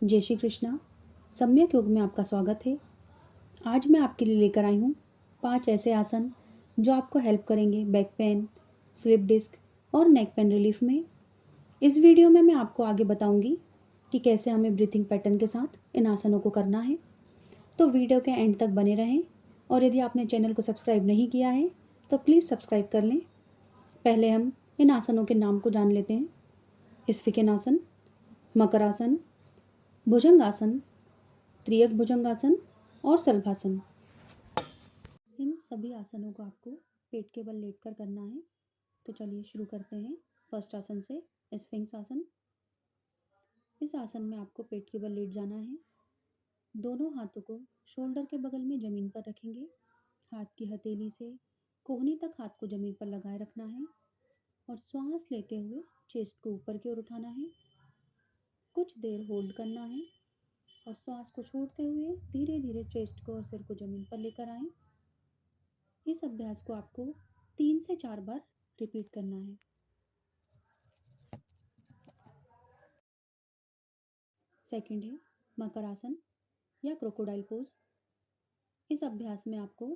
जय श्री कृष्णा। सम्यक योग में आपका स्वागत है। आज मैं आपके लिए लेकर आई हूँ 5 ऐसे आसन जो आपको हेल्प करेंगे बैक पेन, स्लिप डिस्क और नेक पेन रिलीफ में। इस वीडियो में मैं आपको आगे बताऊंगी कि कैसे हमें ब्रीथिंग पैटर्न के साथ इन आसनों को करना है। तो वीडियो के एंड तक बने रहें और यदि आपने चैनल को सब्सक्राइब नहीं किया है तो प्लीज़ सब्सक्राइब कर लें। पहले हम इन आसनों के नाम को जान लेते हैं। स्फिकेनासन, मकरासन, भुजंगासन, त्रियक भुजंगासन और सल्भासन। इन सभी आसनों को आपको पेट के बल लेटकर करना है। तो चलिए शुरू करते हैं फर्स्ट आसन से, स्फिंक्स आसन। इस आसन में आपको पेट के बल लेट जाना है। दोनों हाथों को शोल्डर के बगल में ज़मीन पर रखेंगे। हाथ की हथेली से कोहनी तक हाथ को ज़मीन पर लगाए रखना है और श्वास लेते हुए चेस्ट को ऊपर की ओर उठाना है। कुछ देर होल्ड करना है और श्वास को छोड़ते हुए धीरे धीरे चेस्ट को और सिर को ज़मीन पर लेकर आएं। इस अभ्यास को आपको 3 से 4 बार रिपीट करना है। सेकंड है मकरासन या क्रोकोडाइल पोज। इस अभ्यास में आपको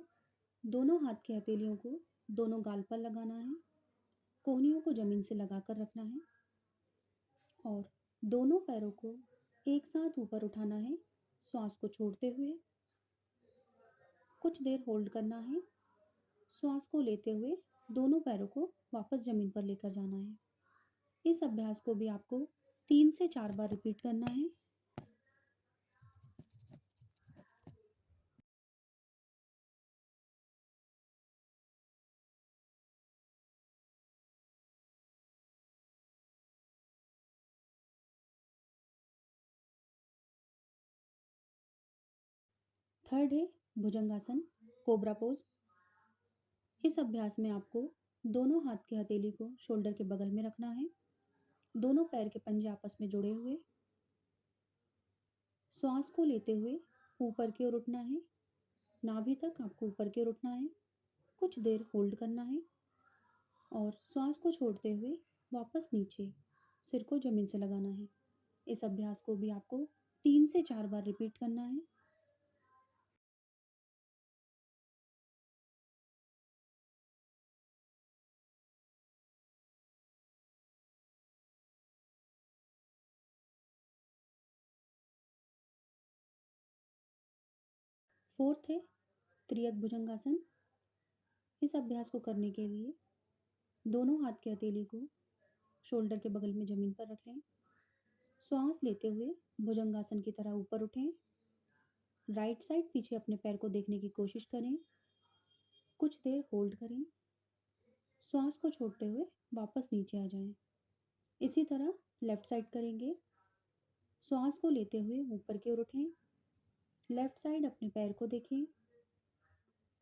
दोनों हाथ की हथेलियों को दोनों गाल पर लगाना है, कोहनियों को ज़मीन से लगाकर रखना है और दोनों पैरों को एक साथ ऊपर उठाना है, श्वास को छोड़ते हुए। कुछ देर होल्ड करना है, श्वास को लेते हुए दोनों पैरों को वापस ज़मीन पर लेकर जाना है। इस अभ्यास को भी आपको 3 से 4 बार रिपीट करना है। थर्ड है भुजंगासन, कोबरा पोज। इस अभ्यास में आपको दोनों हाथ की हथेली को शोल्डर के बगल में रखना है, दोनों पैर के पंजे आपस में जुड़े हुए। श्वास को लेते हुए ऊपर की ओर उठना है, नाभि तक आपको ऊपर की ओर उठना है। कुछ देर होल्ड करना है और श्वास को छोड़ते हुए वापस नीचे, सिर को जमीन से लगाना है। इस अभ्यास को भी आपको 3 से 4 बार रिपीट करना है। फोर्थ है त्रियक भुजंगासन। इस अभ्यास को करने के लिए दोनों हाथ की हथेली को शोल्डर के बगल में ज़मीन पर रख लें। श्वास लेते हुए भुजंगासन की तरह ऊपर उठें। राइट साइड पीछे अपने पैर को देखने की कोशिश करें। कुछ देर होल्ड करें, श्वास को छोड़ते हुए वापस नीचे आ जाएं। इसी तरह लेफ्ट साइड करेंगे। श्वास को लेते हुए ऊपर की ओर उठें। लेफ्ट साइड अपने पैर को देखें।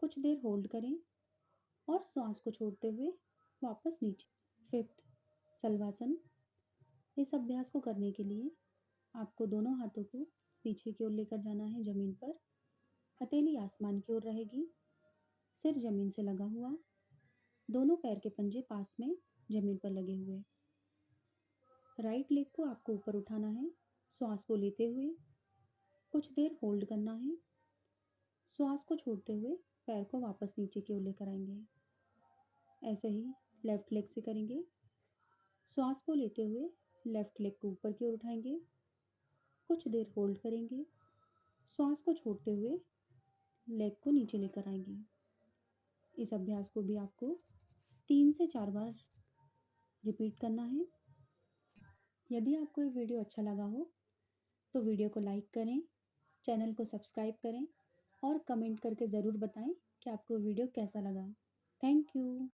कुछ देर होल्ड करें और श्वास को छोड़ते हुए वापस नीचे। फिफ्थ, सलवासन। इस अभ्यास को करने के लिए आपको दोनों हाथों को पीछे की ओर लेकर जाना है ज़मीन पर। हथेली आसमान की ओर रहेगी, सिर ज़मीन से लगा हुआ, दोनों पैर के पंजे पास में ज़मीन पर लगे हुए। राइट लेग को आपको ऊपर उठाना है, श्वास को लेते हुए। कुछ देर होल्ड करना है, श्वास को छोड़ते हुए पैर को वापस नीचे की ओर लेकर आएंगे। ऐसे ही लेफ्ट लेग से करेंगे। श्वास को लेते हुए लेफ्ट लेग को ऊपर की ओर उठाएंगे। कुछ देर होल्ड करेंगे, श्वास को छोड़ते हुए लेग को नीचे लेकर आएंगे। इस अभ्यास को भी आपको 3 से 4 बार रिपीट करना है। यदि आपको ये वीडियो अच्छा लगा हो तो वीडियो को लाइक करें, चैनल को सब्सक्राइब करें और कमेंट करके ज़रूर बताएं कि आपको वीडियो कैसा लगा। Thank you.